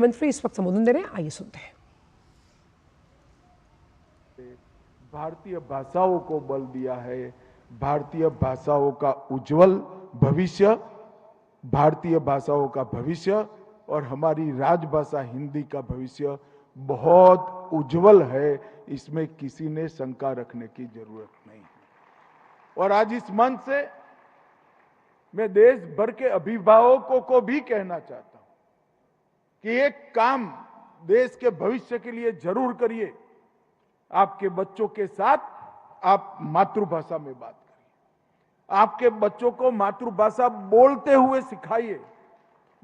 मंत्री इस वक्त संबोधन दे रहे हैं, आइए सुनते हैं। भारतीय भाषाओं को बल दिया है, भारतीय भाषाओं का उज्जवल भविष्य, भारतीय भाषाओं का भविष्य और हमारी राजभाषा हिंदी का भविष्य बहुत उज्जवल है। इसमें किसी ने शंका रखने की जरूरत नहीं है। और आज इस मंच से मैं देश भर के अभिभावकों को भी कहना चाहता हूं कि एक काम देश के भविष्य के लिए जरूर करिए। आपके बच्चों के साथ आप मातृभाषा में बात करिए, आपके बच्चों को मातृभाषा बोलते हुए सिखाइए,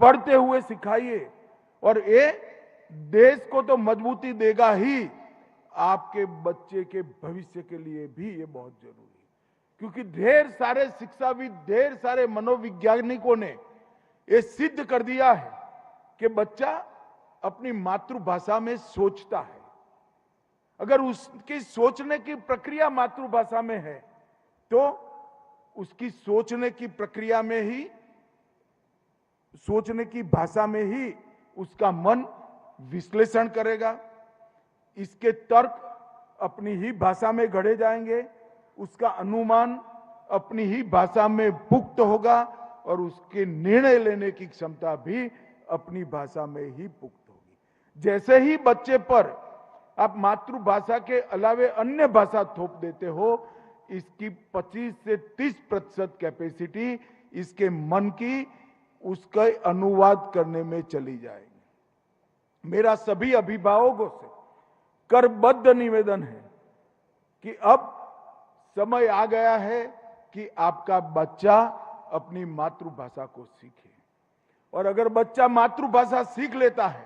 पढ़ते हुए सिखाइए। और ये देश को तो मजबूती देगा ही, आपके बच्चे के भविष्य के लिए भी ये बहुत जरूरी है। क्योंकि ढेर सारे शिक्षाविद, ढेर सारे मनोवैज्ञानिकों ने ये सिद्ध कर दिया है कि बच्चा अपनी मातृभाषा में सोचता है। अगर उसकी सोचने की प्रक्रिया मातृभाषा में है तो उसकी सोचने की प्रक्रिया में ही, सोचने की भाषा में ही उसका मन विश्लेषण करेगा, इसके तर्क अपनी ही भाषा में गढ़े जाएंगे, उसका अनुमान अपनी ही भाषा में पुख्त होगा और उसके निर्णय लेने की क्षमता भी अपनी भाषा में ही पुख्त होगी। जैसे ही बच्चे पर आप मातृभाषा के अलावे अन्य भाषा थोप देते हो, इसकी 25 से 30% कैपेसिटी इसके मन की उसका अनुवाद करने में चली जाएगी। मेरा सभी अभिभावकों से करबद्ध निवेदन है कि अब समय आ गया है कि आपका बच्चा अपनी मातृभाषा को सीखे। और अगर बच्चा मातृभाषा सीख लेता है,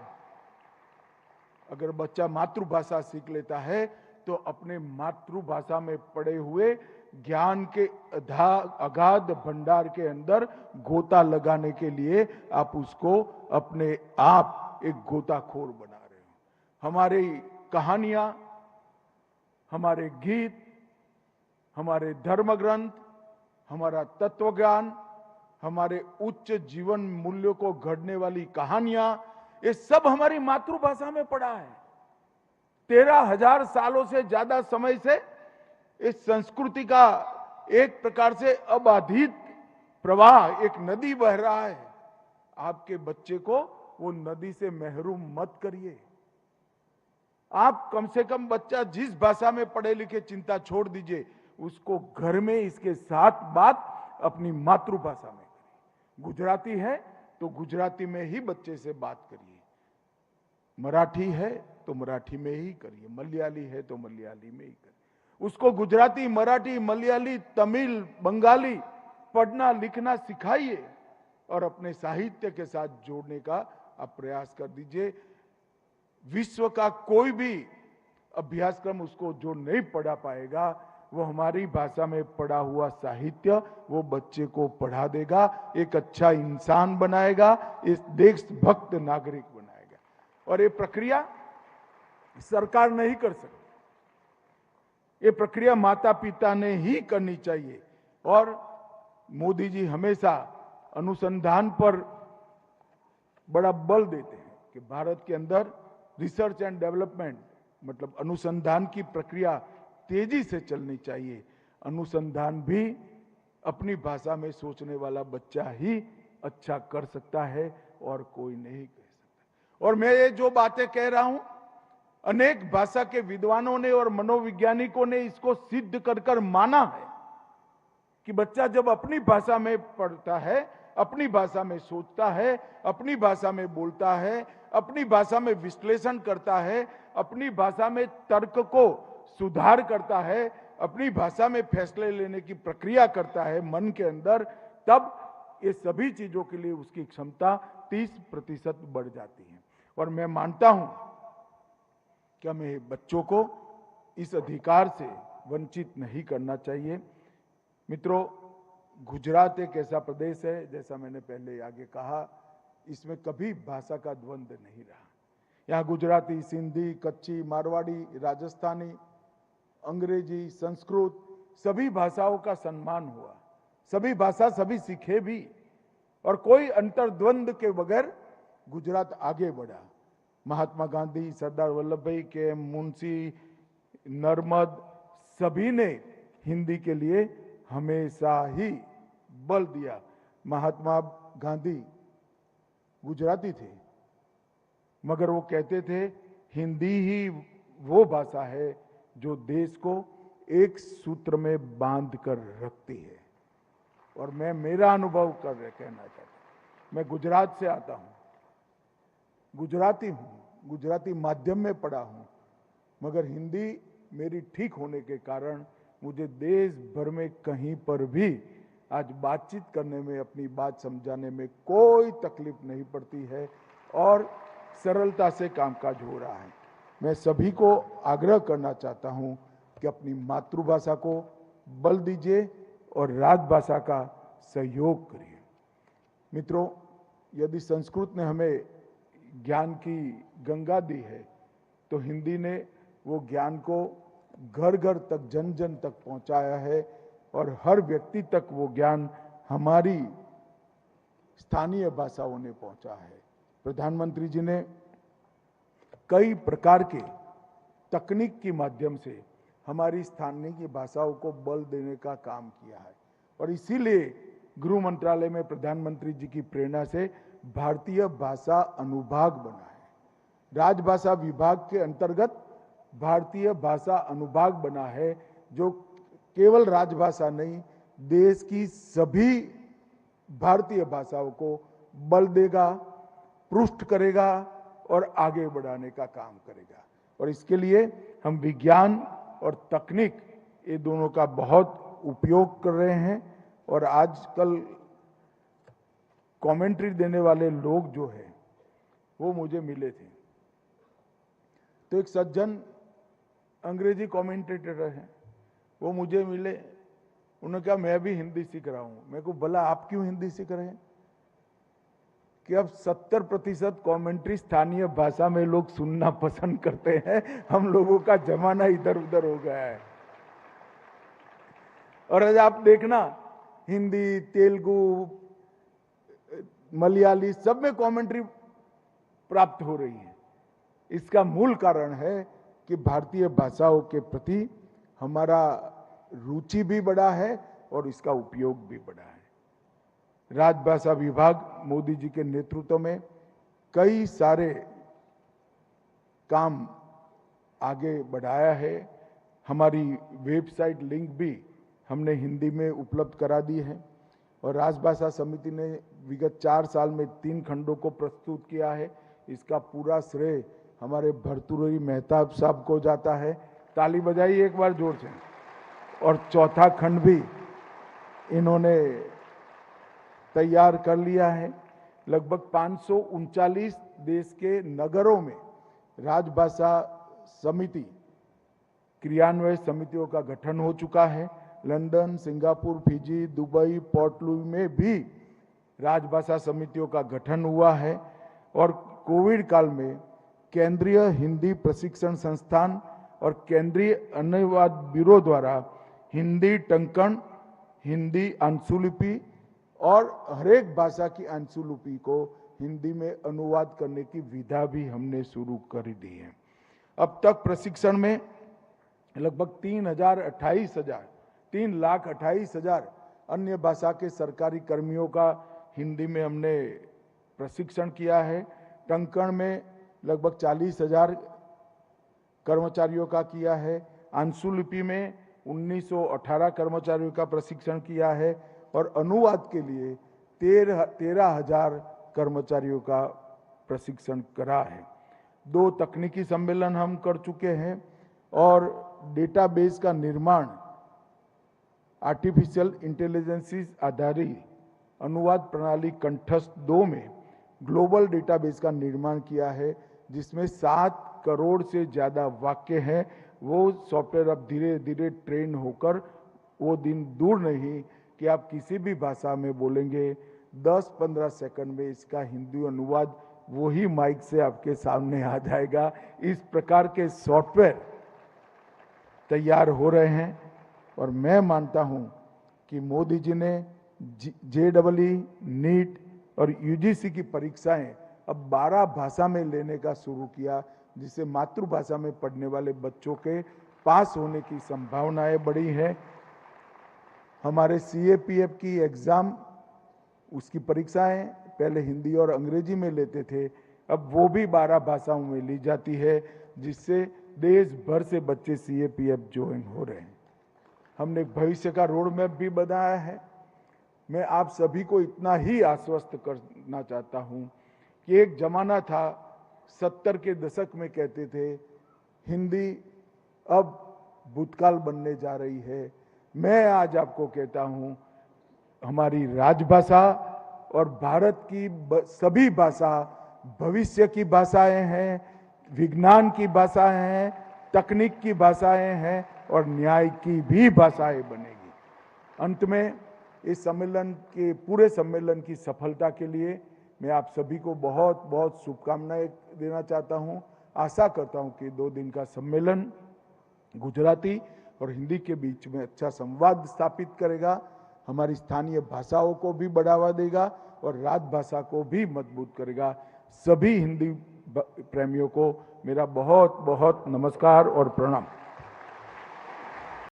अगर बच्चा मातृभाषा सीख लेता है तो अपने मातृभाषा में पड़े हुए ज्ञान के अगाध भंडार के अंदर गोता लगाने के लिए आप उसको अपने आप एक गोताखोर बना रहे हो। हमारी कहानियां, हमारे गीत, हमारे धर्म ग्रंथ, हमारा तत्व ज्ञान, हमारे उच्च जीवन मूल्यों को गढ़ने वाली कहानियां, ये सब हमारी मातृभाषा में पड़ा है। 13,000 सालों से ज्यादा समय से इस संस्कृति का एक प्रकार से अबाधित प्रवाह, एक नदी बह रहा है। आपके बच्चे को वो नदी से महरूम मत करिए। आप कम से कम बच्चा जिस भाषा में पढ़े लिखे चिंता छोड़ दीजिए, उसको घर में इसके साथ बात अपनी मातृभाषा में करिए। गुजराती है तो गुजराती में ही बच्चे से बात करिए, मराठी है तो मराठी में ही करिए, मलयाली है तो मलयाली में ही करिए। उसको गुजराती, मराठी, मलयाली, तमिल, बंगाली पढ़ना लिखना सिखाइए और अपने साहित्य के साथ जोड़ने का आप प्रयास कर दीजिए। विश्व का कोई भी अभ्यासक्रम उसको जो नहीं पढ़ा पाएगा, वो हमारी भाषा में पढ़ा हुआ साहित्य वो बच्चे को पढ़ा देगा, एक अच्छा इंसान बनाएगा, इस देशभक्त नागरिक बनाएगा। और ये प्रक्रिया सरकार नहीं कर सकती, ये प्रक्रिया माता पिता ने ही करनी चाहिए। और मोदी जी हमेशा अनुसंधान पर बड़ा बल देते हैं कि भारत के अंदर रिसर्च एंड डेवलपमेंट, मतलब अनुसंधान की प्रक्रिया तेजी से चलनी चाहिए। अनुसंधान भी अपनी भाषा में सोचने वाला बच्चा ही अच्छा कर सकता है और कोई नहीं कर सकता। और मैं ये जो बातें कह रहा हूं, अनेक भाषा के विद्वानों ने और मनोवैज्ञानिकों ने इसको सिद्ध कर माना है कि बच्चा जब अपनी भाषा में पढ़ता है, अपनी भाषा में सोचता है, अपनी भाषा में बोलता है, अपनी भाषा में विश्लेषण करता है, अपनी भाषा में तर्क को सुधार करता है, अपनी भाषा में फैसले लेने की प्रक्रिया करता है मन के अंदर, तब ये सभी चीजों के लिए उसकी क्षमता 30% बढ़ जाती है। और मैं मानता हूं कि हमें बच्चों को इस अधिकार से वंचित नहीं करना चाहिए। मित्रों, गुजरात एक ऐसा प्रदेश है, जैसा मैंने पहले आगे कहा, इसमें कभी भाषा का द्वंद्व नहीं रहा। यहाँ गुजराती, सिंधी, कच्ची, मारवाड़ी, राजस्थानी, अंग्रेजी, संस्कृत, सभी भाषाओं का सम्मान हुआ, सभी भाषा सभी सीखे भी, और कोई अंतर्द्वंद के बगैर गुजरात आगे बढ़ा। महात्मा गांधी, सरदार वल्लभ भाई के, मुंशी, नर्मद, सभी ने हिंदी के लिए हमेशा ही बल दिया। महात्मा गांधी गुजराती थे, मगर वो कहते थे हिंदी ही वो भाषा है जो देश को एक सूत्र में बांध कर रखती है। और मैं मेरा अनुभव कहना चाहता हूं। मैं गुजरात से आता हूं, गुजराती हूं, गुजराती माध्यम में पढ़ा हूं, मगर हिंदी मेरी ठीक होने के कारण मुझे देश भर में कहीं पर भी आज बातचीत करने में, अपनी बात समझाने में कोई तकलीफ नहीं पड़ती है और सरलता से कामकाज हो रहा है। मैं सभी को आग्रह करना चाहता हूं कि अपनी मातृभाषा को बल दीजिए और राजभाषा का सहयोग करिए। मित्रों, यदि संस्कृत ने हमें ज्ञान की गंगा दी है, तो हिंदी ने वो ज्ञान को घर घर तक, जन जन तक पहुंचाया है और हर व्यक्ति तक वो ज्ञान हमारी स्थानीय भाषाओं ने पहुंचा है। प्रधानमंत्री जी ने कई प्रकार के तकनीक के माध्यम से हमारी स्थानीय भाषाओं को बल देने का काम किया है और इसीलिए गृह मंत्रालय में प्रधानमंत्री जी की प्रेरणा से भारतीय भाषा अनुभाग बना है। राजभाषा विभाग के अंतर्गत भारतीय भाषा अनुभाग बना है, जो केवल राजभाषा नहीं, देश की सभी भारतीय भाषाओं को बल देगा, पुष्ट करेगा और आगे बढ़ाने का काम करेगा। और इसके लिए हम विज्ञान और तकनीक, ये दोनों का बहुत उपयोग कर रहे हैं। और आजकल कमेंट्री देने वाले लोग जो है वो मुझे मिले थे, तो एक सज्जन अंग्रेजी कमेंटेटर है, वो मुझे मिले, उन्होंने कहा मैं भी हिंदी सीख रहा हूं। मैं को भला आप क्यों हिंदी सीख रहे हैं? कि अब 70% कमेंट्री स्थानीय भाषा में लोग सुनना पसंद करते हैं। हम लोगों का जमाना इधर उधर हो गया है। और आज आप देखना, हिंदी, तेलुगु, मलयाली, सब में कमेंट्री प्राप्त हो रही है। इसका मूल कारण है कि भारतीय भाषाओं के प्रति हमारा रुचि भी बढ़ा है और इसका उपयोग भी बढ़ा है। राजभाषा विभाग मोदी जी के नेतृत्व में कई सारे काम आगे बढ़ाया है। हमारी वेबसाइट लिंक भी हमने हिंदी में उपलब्ध करा दी है और राजभाषा समिति ने विगत 4 साल में 3 खंडों को प्रस्तुत किया है। इसका पूरा श्रेय हमारे भर्तृहरि मेहताब साहब को जाता है। ताली बजाइए एक बार जोर से। और चौथा खंड भी इन्होंने तैयार कर लिया है। लगभग 539 देश के नगरों में राजभाषा समिति, क्रियान्वयन समितियों का गठन हो चुका है। London, Singapore, Fiji, Dubai, port Louis में भी राजभाषा समितियों का गठन हुआ है। और कोविड काल में केंद्रीय हिंदी प्रशिक्षण संस्थान और केंद्रीय अनुवाद ब्यूरो द्वारा हिंदी टंकण, हिंदी अंशुलिपि और हरेक भाषा की अंशुलिपि को हिंदी में अनुवाद करने की विधा भी हमने शुरू कर दी है। अब तक प्रशिक्षण में लगभग 3,28,000 अन्य भाषा के सरकारी कर्मियों का हिंदी में हमने प्रशिक्षण किया है। टंकण में लगभग 40,000 कर्मचारियों का किया है। अंशुलिपि में 1918 कर्मचारियों का प्रशिक्षण किया है और अनुवाद के लिए 13,000 कर्मचारियों का प्रशिक्षण करा है। 2 तकनीकी सम्मेलन हम कर चुके हैं और डेटाबेस का निर्माण, आर्टिफिशियल इंटेलिजेंस आधारित अनुवाद प्रणाली कंठस्थ 2 में ग्लोबल डेटाबेस का निर्माण किया है, जिसमें 7 करोड़ से ज्यादा वाक्य हैं। वो सॉफ्टवेयर अब धीरे धीरे ट्रेन होकर, वो दिन दूर नहीं कि आप किसी भी भाषा में बोलेंगे 10-15 सेकंड में इसका हिंदी अनुवाद वही माइक से आपके सामने आ जाएगा। इस प्रकार के सॉफ्टवेयर तैयार हो रहे हैं और मैं मानता हूं कि मोदी जी ने JEE, नीट और UGC की परीक्षाएं अब 12 भाषा में लेने का शुरू किया, जिससे मातृभाषा में पढ़ने वाले बच्चों के पास होने की संभावनाएं बढ़ी है। हमारे सीएपीएफ की एग्जाम, उसकी परीक्षाएं पहले हिंदी और अंग्रेजी में लेते थे, अब वो भी 12 भाषाओं में ली जाती है, जिससे देश भर से बच्चे सीएपीएफ ज्वाइन हो रहे हैं। हमने भविष्य का रोड मैप भी बनाया है। मैं आप सभी को इतना ही आश्वस्त करना चाहता हूं कि एक जमाना था, 70 के दशक में कहते थे हिंदी अब भूतकाल बनने जा रही है। मैं आज आपको कहता हूं, हमारी राजभाषा और भारत की सभी भाषा भविष्य की भाषाएं हैं, विज्ञान की भाषाएं हैं, तकनीक की भाषाएं हैं और न्याय की भी भाषाएं बनेगी। अंत में इस सम्मेलन के पूरे सम्मेलन की सफलता के लिए मैं आप सभी को बहुत बहुत शुभकामनाएं देना चाहता हूं। आशा करता हूं कि 2 दिन का सम्मेलन गुजराती और हिंदी के बीच में अच्छा संवाद स्थापित करेगा, हमारी स्थानीय भाषाओं को भी बढ़ावा देगा और राजभाषा को भी मजबूत करेगा। सभी हिंदी प्रेमियों को मेरा बहुत बहुत नमस्कार और प्रणाम।